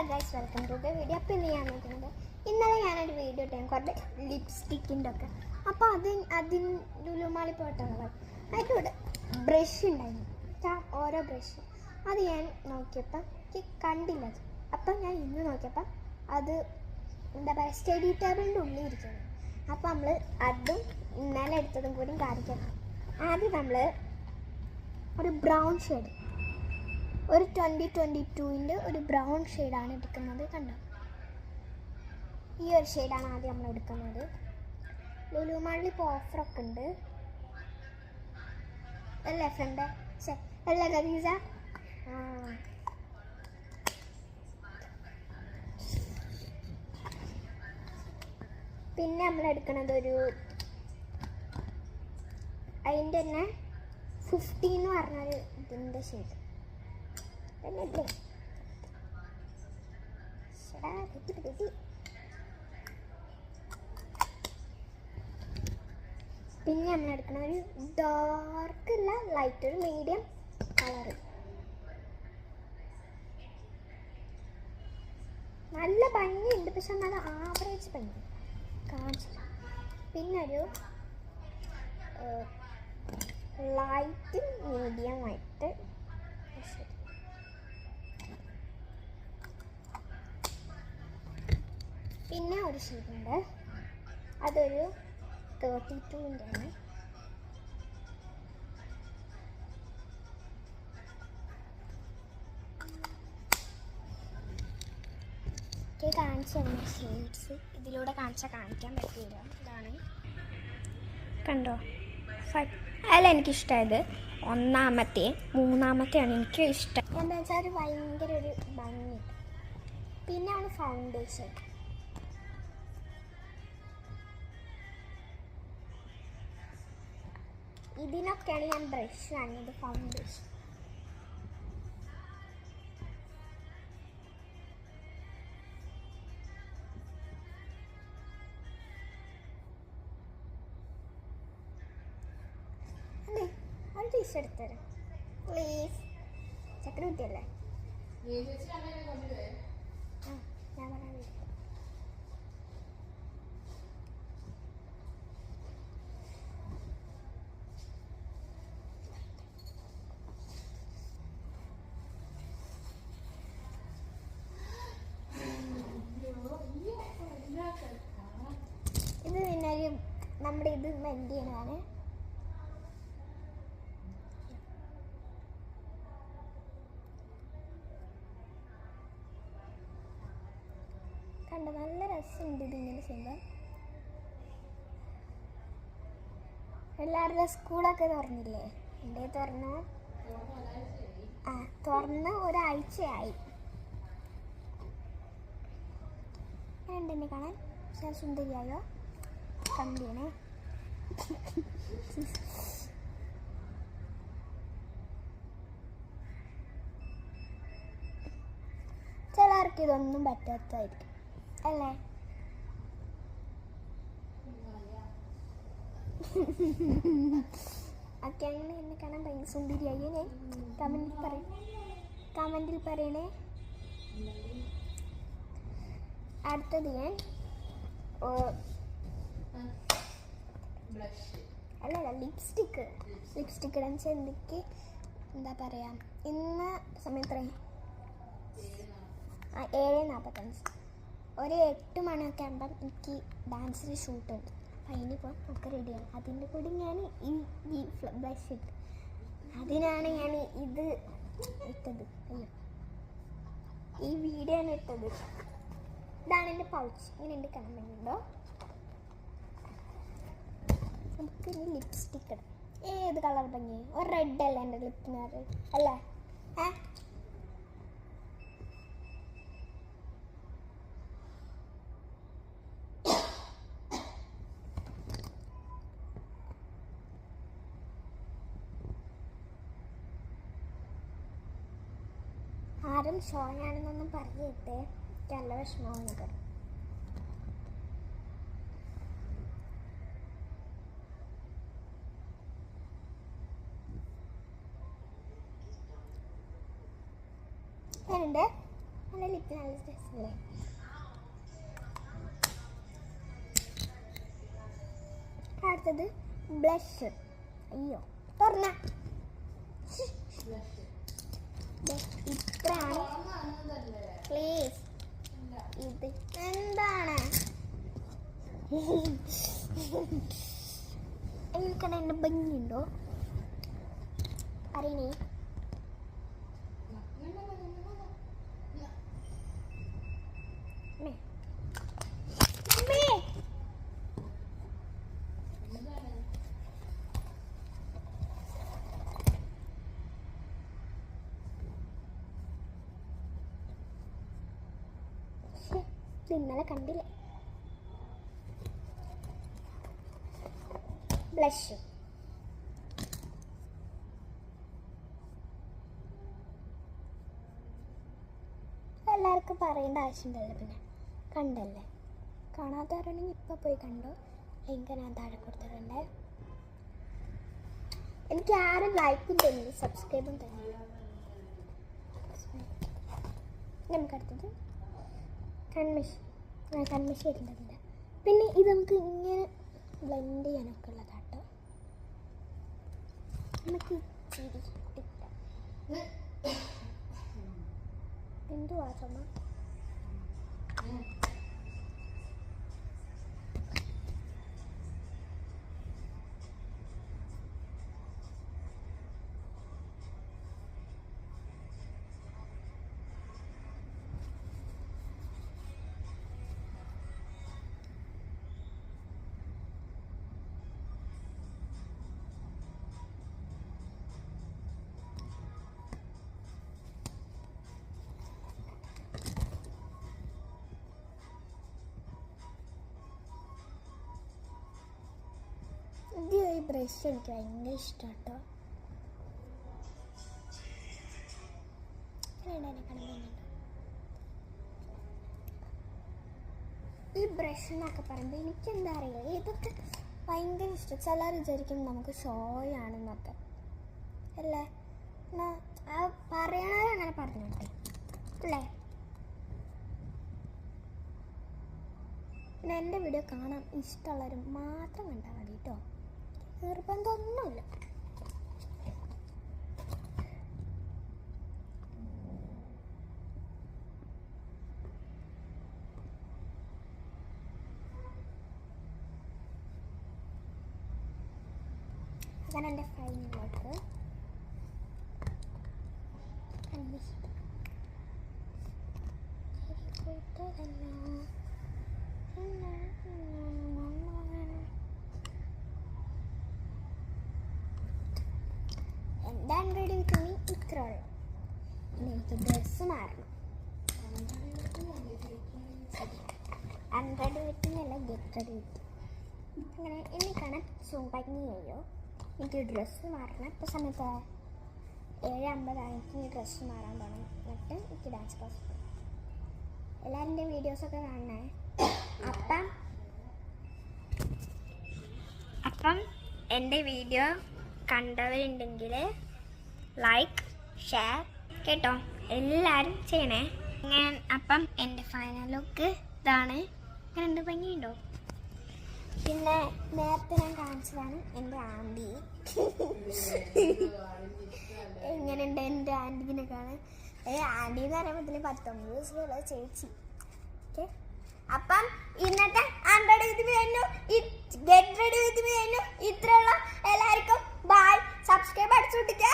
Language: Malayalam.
Guys, welcome to the video. അപ്പോൾ ഇന്ന് ഞാൻ നോക്കുന്നത്, ഇന്നലെ ഞാനൊരു വീഡിയോ ഇട്ടേ കുറേ ലിപ്സ്റ്റിക്കിൻ്റെ ഒക്കെ. അപ്പോൾ അതിന് ലുലുമാളിൽ പോയിട്ടുള്ളത് അതിലൂടെ ബ്രഷ് ഉണ്ടായിരുന്നു, ഓരോ ബ്രഷ്. അത് ഞാൻ നോക്കിയപ്പോൾ എനിക്ക് കണ്ടില്ല. അപ്പം ഞാൻ ഇന്ന് നോക്കിയപ്പോൾ അത് എന്താ പറയുക, സ്റ്റഡി ടേബിളിൻ്റെ ഉള്ളിൽ ഇരിക്കുന്നു. അപ്പോൾ നമ്മൾ അതും ഇന്നലെ എടുത്തതും കൂടി കാണിക്കണം. ആദ്യം നമ്മൾ ഒരു ബ്രൗൺ ഷെയ്ഡ്, ഒരു 2022 ഒരു ബ്രൗൺ ഷെയ്ഡാണ് എടുക്കുന്നത്. കണ്ടോ, ഈ ഒരു ഷെയ്ഡാണ് ആദ്യം നമ്മൾ എടുക്കുന്നത്. ലുലു മാളിൽ ഇപ്പോൾ ഓഫറൊക്കെ ഉണ്ട് അല്ലേ ഫ്രണ്ട്? അല്ലേ ഖദീജ? പിന്നെ നമ്മൾ എടുക്കുന്നത് അതിൻ്റെ തന്നെ 50 എന്ന് പറഞ്ഞൊരു ഇതിൻ്റെ ഷെയ്ഡ്. പിന്നെ നമ്മൾ എടുക്കണ ഒരു ഡാർക്ക് അല്ല, ലൈറ്റ്, ഒരു മീഡിയം കളറ്. നല്ല ഭംഗിയുണ്ട്, പക്ഷെ നല്ല ആവറേജ് ഭംഗി കാണിച്ചില്ല. പിന്നെ ഒരു ലൈറ്റ് മീഡിയം ആയിട്ട് പിന്നെ ഒരു ഷെയ്ഡുണ്ട്, അതൊരു 32 ആണ്. കാണിച്ചു തരുന്ന ഷെയ്ഡ്സ് ഇതിലൂടെ കാണിക്കാൻ പറ്റില്ല. ഇതാണ്, കണ്ടോ? അല്ല, എനിക്കിഷ്ടമായത് ഒന്നാമത്തെ, മൂന്നാമത്തെയാണ് എനിക്ക് ഇഷ്ടം. എന്താ വെച്ചാൽ ഒരു ഭയങ്കര ഒരു ഭംഗി. പിന്നെയാണ് ഫൗണ്ടേഷൻ. ഇതിനൊക്കെയാണ് ഞാൻ ബ്രഷ് വാങ്ങിയത്, ഫൗണ്ടേഷൻ. അല്ലേ, ഒരു ടീഷർട്ട് തരാം പ്ലീസ്. ചക്കര കുട്ടിയല്ലേ? ഞാൻ പറയാൻ ഇത് പിന്നെ നമ്മുടെ ഇത് മെൻഡ് ചെയ്യണതാണ്. കണ്ടോ, നല്ല രസമുണ്ട് ഇതിങ്ങനെ ചെയ്യുമ്പോൾ. എല്ലാവരുടെ സ്കൂളൊക്കെ തുറന്നില്ലേ? എൻ്റെ തുറന്ന് ഒരാഴ്ചയായി. എന്നെ കാണാൻ ഞാൻ സുന്ദരിയായോ? കമ്പിയാണേ. ചിലർക്ക് ഇതൊന്നും പറ്റാത്തതായിരിക്കും അല്ലേ? ഒക്കെ അങ്ങനെ എന്നെ കാണാൻ ഭയങ്കര സുന്ദരിയായോ? ഞാൻ കമൻറ്റിൽ പറയണേ. അടുത്തത് ഞാൻ അല്ലല്ല ലിപ്സ്റ്റിക്ക് ഇടാൻ വെച്ചാൽ എനിക്ക് എന്താ പറയുക, ഇന്ന് സമയം എത്രയും 7:45, ഒരു 8 മണിയൊക്കെ ആകുമ്പം എനിക്ക് ഡാൻസിന് ഷൂട്ടുണ്ട്. അപ്പം അതിനിപ്പോൾ ഒക്കെ റെഡിയാണ്. അതിൻ്റെ കൂടി ഞാൻ ഈ ബ്ലഷ് ഇട്ട്, അതിനാണ് ഞാൻ ഇത് ഇട്ടത്. അയ്യോ, ഈ വീഡിയോ ആണ് ഇട്ടത്. ഇതാണ് എൻ്റെ പൗച്ച്. ഇങ്ങനെ എൻ്റെ കാണുന്നുണ്ടോ? നമുക്ക് ഇനി ലിപ്സ്റ്റിക്ക് ഇടാം. ഏത് കളർ ഭംഗി? ഒരു റെഡ് അല്ലേ എൻ്റെ ലിപ്പിന് അല്ലേ? ആരും ഷോയാണെന്നൊന്നും പറഞ്ഞിട്ടേ എനിക്ക് നല്ല വിഷമമാവുന്നത്. ഞാനുണ്ട് നല്ല ലിപ്പ് നല്ല രസമല്ലേ? അടുത്തത് ബ്ലഷ്. അയ്യോ തുറന്ന ഇത്രയാണ് പ്ലീസ്. ഇത് എന്താണ് എനിക്കണ എന്നെ ഭംഗിയുണ്ടോ അറിയണേ? ഇന്നലെ കണ്ടില്ല. ബ്ലഷ് എല്ലാവർക്കും പറയേണ്ട ആവശ്യമുണ്ടല്ലോ. പിന്നെ കണ്ടല്ലേ, കാണാത്തവരാണെങ്കിൽ ഇപ്പം പോയി കണ്ടോ. ലിങ്ക് ഞാൻ താഴെ കൊടുത്തിട്ടുണ്ട്. എനിക്ക് ആരും ലൈക്കും തരുന്നു, സബ്സ്ക്രൈബും തരുന്നു. നമുക്കടുത്തത് കൺമിഷി ഇടേണ്ടതില്ല. പിന്നെ ഇത് നമുക്ക് ഇങ്ങനെ ബ്ലെൻഡ് ചെയ്യാനൊക്കെ ഉള്ളതാട്ടോ. നമുക്ക് ഇച്ചിരി എന്തുവാ ചുമ? ഇത് ഈ ബ്രഷ് എനിക്ക് ഭയങ്കര ഇഷ്ടം കേട്ടോ. ഈ ബ്രഷ് എന്നൊക്കെ പറയുമ്പോൾ എനിക്ക് എന്താ അറിയില്ല, ഇതൊക്കെ ഭയങ്കര ഇഷ്ടം. ചിലർ വിചാരിക്കും നമുക്ക് ഷോയാണെന്നൊക്കെ അല്ലേ, പറയണവരങ്ങനെ പറഞ്ഞോട്ടെ അല്ലേ. പിന്നെ എൻ്റെ വീഡിയോ കാണാൻ ഇഷ്ടമുള്ളവർ മാത്രം കണ്ടാൽ മതി കേട്ടോ, നിർബന്ധമൊന്നുമില്ല. അങ്ങനെ എൻ്റെ ഫൈനലോട്ട് എൻ്റെ ആൻഡ്രോയിഡ് വിത്ത് മീ ഇത്ര ഉള്ളു. ഇനി എനിക്ക് ഡ്രസ്സ് മാറണം. ആൻഡ്രോയിഡ് വിത്ത് അല്ല, ഗെറ്റ് റെഡി വിത്ത്. അങ്ങനെ എന്നെ കാണാൻ ഭംഗിയായോ. എനിക്ക് ഡ്രസ്സ് മാറണം. ഇപ്പോൾ സമയത്ത് 7:50 എനിക്ക് ഡ്രസ്സ് മാറാൻ പോകണം. എന്നിട്ട് എനിക്ക് ഡാൻസ് ക്ലാസ് പോകണം. എല്ലാവരും എൻ്റെ വീഡിയോസൊക്കെ കാണണേ. അപ്പം എൻ്റെ വീഡിയോ കണ്ടവരുണ്ടെങ്കിൽ ലൈക്ക് ഷെയർ കേട്ടോ എല്ലാവരും ചെയ്യണേ. അപ്പം എൻ്റെ ഫൈനൽ ലുക്ക് ഇതാണ്. അങ്ങനെ എന്ത് ഭംഗിയുണ്ടോ? പിന്നെ നേരത്തെ ഞാൻ കാണിച്ചതാണ് എൻ്റെ ആൻറ്റി. എങ്ങനെയുണ്ട് എൻ്റെ ആൻറ്റീനെ കാണാൻ? ആൻറ്റി എന്ന് പറയുമ്പോൾ 19 വയസ്സുള്ള ചേച്ചി. ഓക്കെ, അപ്പം ഇന്നത്തെ ആൻഡ്രോയിഡ് വിത്ത് മീ കഴിഞ്ഞു, ഗെറ്റ് റെഡി വിത്ത് മീ കഴിഞ്ഞു. ഇത്രയുള്ള എല്ലാവർക്കും ബൈ. സബ്സ്ക്രൈബ് അടിച്ചു പൊട്ടിക്കുക.